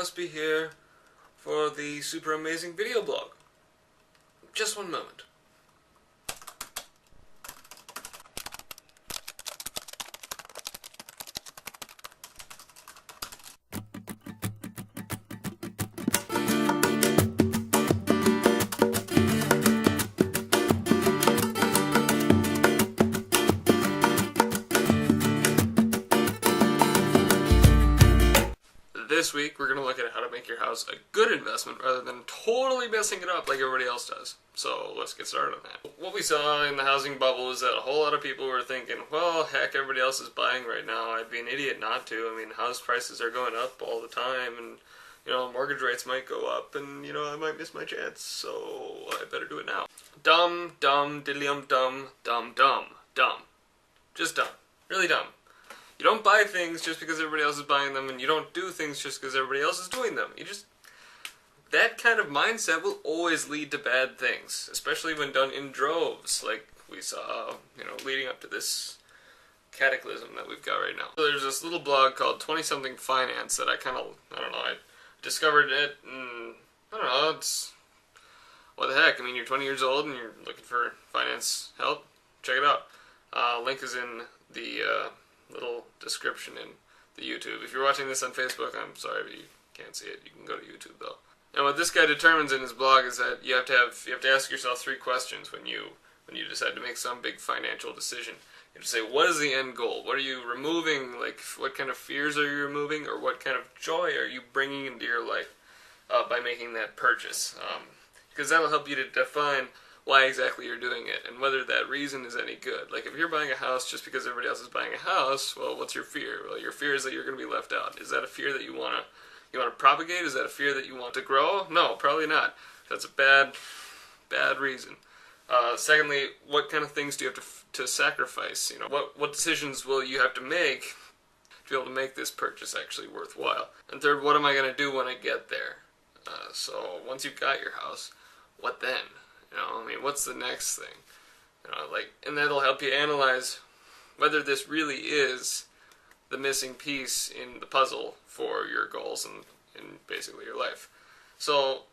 must be here for the super amazing video blog. Just one moment. This week, we're going to look at how to make your house a good investment rather than totally messing it up like everybody else does. So let's get started on that. What we saw in the housing bubble is that a whole lot of people were thinking, well, heck, everybody else is buying right now. I'd be an idiot not to. I mean, house prices are going up all the time, and, you know, mortgage rates might go up, and, you know, I might miss my chance, so I better do it now. Dumb, dumb, diddly-um-dumb, dumb, dumb, dumb. Just dumb. Really dumb. You don't buy things just because everybody else is buying them, and you don't do things just because everybody else is doing them. That kind of mindset will always lead to bad things, especially when done in droves, like we saw, you know, leading up to this cataclysm that we've got right now. So there's this little blog called 20-something Finance that I don't know, I discovered it, and I don't know, it's, what the heck, I mean, you're 20 years old and you're looking for finance help, check it out. Link is in the little description in the YouTube. If you're watching this on Facebook, I'm sorry, but you can't see it. You can go to YouTube though. And what this guy determines in his blog is that you have to ask yourself 3 questions when you decide to make some big financial decision. You have to say, what is the end goal? What are you removing? Like, what kind of fears are you removing, or what kind of joy are you bringing into your life by making that purchase? Because that'll help you to define why exactly you're doing it, and whether that reason is any good. Like, if you're buying a house just because everybody else is buying a house, well, what's your fear? Well, your fear is that you're going to be left out. Is that a fear that you want to propagate? Is that a fear that you want to grow? No, probably not. That's a bad reason. Secondly, what kind of things do you have to sacrifice? You know, what decisions will you have to make to be able to make this purchase actually worthwhile? And third, what am I going to do when I get there? So once you've got your house, what then? You know, I mean, what's the next thing? You know, like, and that'll help you analyze whether this really is the missing piece in the puzzle for your goals and basically your life. So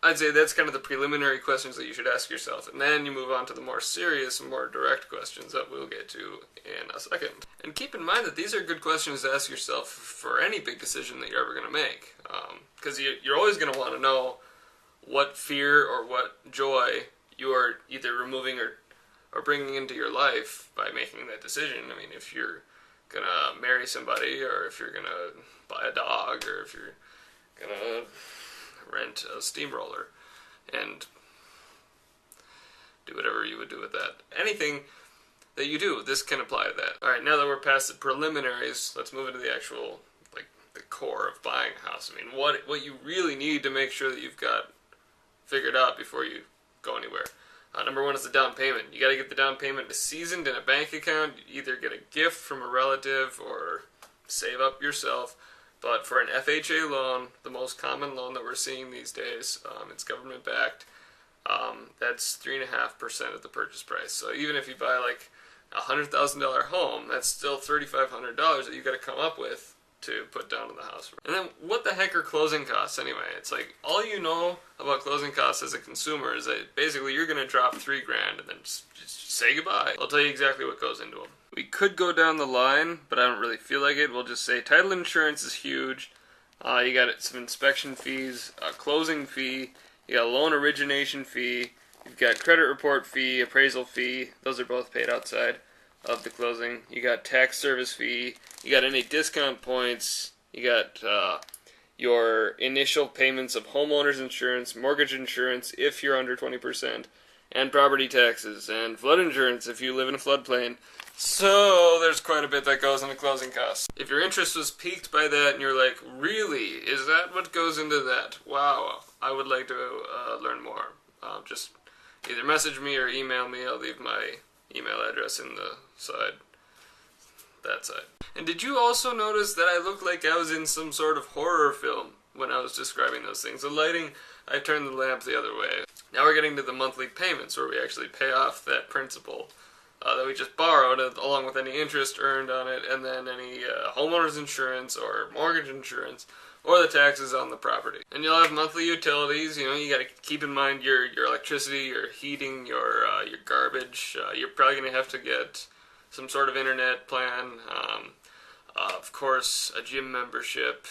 I'd say that's kind of the preliminary questions that you should ask yourself, and then you move on to the more serious and more direct questions that we'll get to in a second. And keep in mind that these are good questions to ask yourself for any big decision that you're ever going to make, because you're always going to want to know what fear or what joy you are either removing or bringing into your life by making that decision. I mean, if you're gonna marry somebody, or if you're gonna buy a dog, or if you're gonna rent a steamroller and do whatever you would do with that. Anything that you do, this can apply to that. Alright, now that we're past the preliminaries, let's move into the actual, like, the core of buying a house. I mean, what you really need to make sure that you've got figured out before you go anywhere. Number 1 is the down payment. You got to get the down payment seasoned in a bank account. You either get a gift from a relative or save up yourself. But for an FHA loan, the most common loan that we're seeing these days, it's government backed. That's 3.5% of the purchase price. So even if you buy like a $100,000 home, that's still $3,500 that you got to come up with to put down in the house. And then what the heck are closing costs anyway? It's like, all you know about closing costs as a consumer is that basically you're going to drop $3,000 and then just say goodbye. I'll tell you exactly what goes into them. We could go down the line, but I don't really feel like it. We'll just say title insurance is huge. You got some inspection fees, a closing fee, you got a loan origination fee, you've got credit report fee, appraisal fee. Those are both paid outside of the closing. You got tax service fee, you got any discount points, you got your initial payments of homeowners insurance, mortgage insurance if you're under 20%, and property taxes, and flood insurance if you live in a floodplain. So there's quite a bit that goes into closing costs. If your interest was piqued by that and you're like, really, is that what goes into that? Wow, I would like to learn more. Just either message me or email me. I'll leave my email address in the that side. And did you also notice that I looked like I was in some sort of horror film when I was describing those things? The lighting, I turned the lamp the other way. Now we're getting to the monthly payments where we actually pay off that principal that we just borrowed, along with any interest earned on it, and then any homeowner's insurance or mortgage insurance or the taxes on the property. And you'll have monthly utilities. You know, you got to keep in mind your electricity, your heating, your garbage. You're probably going to have to get some sort of internet plan. Of course, a gym membership.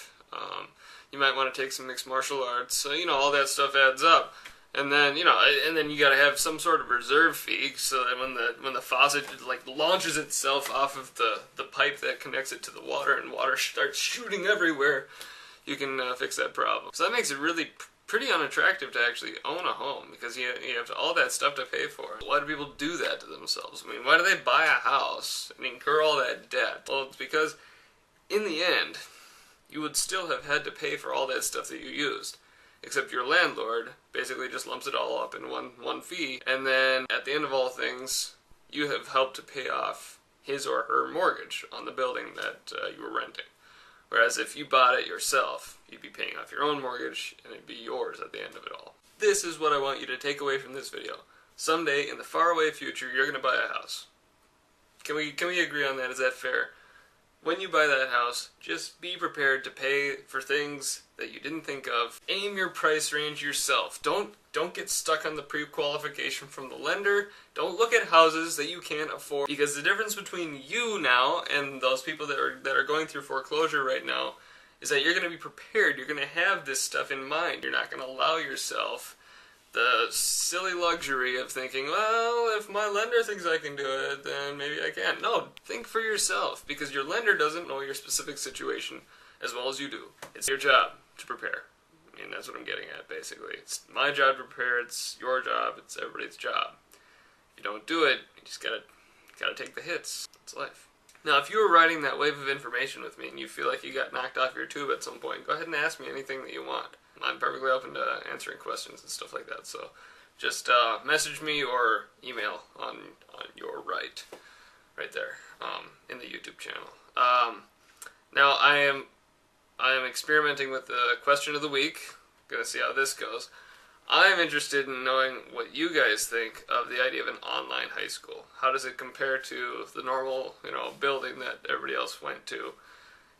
You might want to take some mixed martial arts. So, you know, all that stuff adds up. And then, you know, and then you got to have some sort of reserve fee so that when the faucet like launches itself off of the pipe that connects it to the water and water starts shooting everywhere, you can fix that problem. So that makes it really pretty unattractive to actually own a home, because you have all that stuff to pay for. Why do people do that to themselves? I mean, why do they buy a house and incur all that debt? Well, it's because in the end, you would still have had to pay for all that stuff that you used. Except your landlord basically just lumps it all up in one fee, and then at the end of all things, you have helped to pay off his or her mortgage on the building that you were renting. Whereas if you bought it yourself, you'd be paying off your own mortgage, and it'd be yours at the end of it all. This is what I want you to take away from this video. Someday, in the faraway future, you're going to buy a house. Can we agree on that? Is that fair? When you buy that house, just be prepared to pay for things that you didn't think of. Aim your price range yourself. Don't get stuck on the pre-qualification from the lender. Don't look at houses that you can't afford, because the difference between you now and those people that are going through foreclosure right now is that you're going to be prepared. You're going to have this stuff in mind. You're not going to allow yourself the silly luxury of thinking, well, if my lender thinks I can do it, then maybe I can. No, think for yourself, because your lender doesn't know your specific situation as well as you do. It's your job to prepare. I mean, that's what I'm getting at, basically. It's my job to prepare, it's your job, it's everybody's job. If you don't do it, you just gotta take the hits. It's life. Now, if you were riding that wave of information with me and you feel like you got knocked off your tube at some point, go ahead and ask me anything that you want. I'm perfectly open to answering questions and stuff like that, so just message me or email on your right there, in the YouTube channel. Now I am experimenting with the question of the week. Gonna see how this goes. I'm interested in knowing what you guys think of the idea of an online high school. How does it compare to the normal, building that everybody else went to?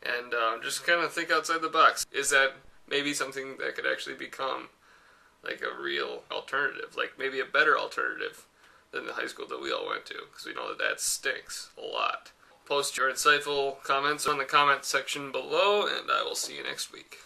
And just kind of think outside the box. Is that maybe something that could actually become like a real alternative, like maybe a better alternative than the high school that we all went to, because we know that stinks a lot. Post your insightful comments on the comment section below, and I will see you next week.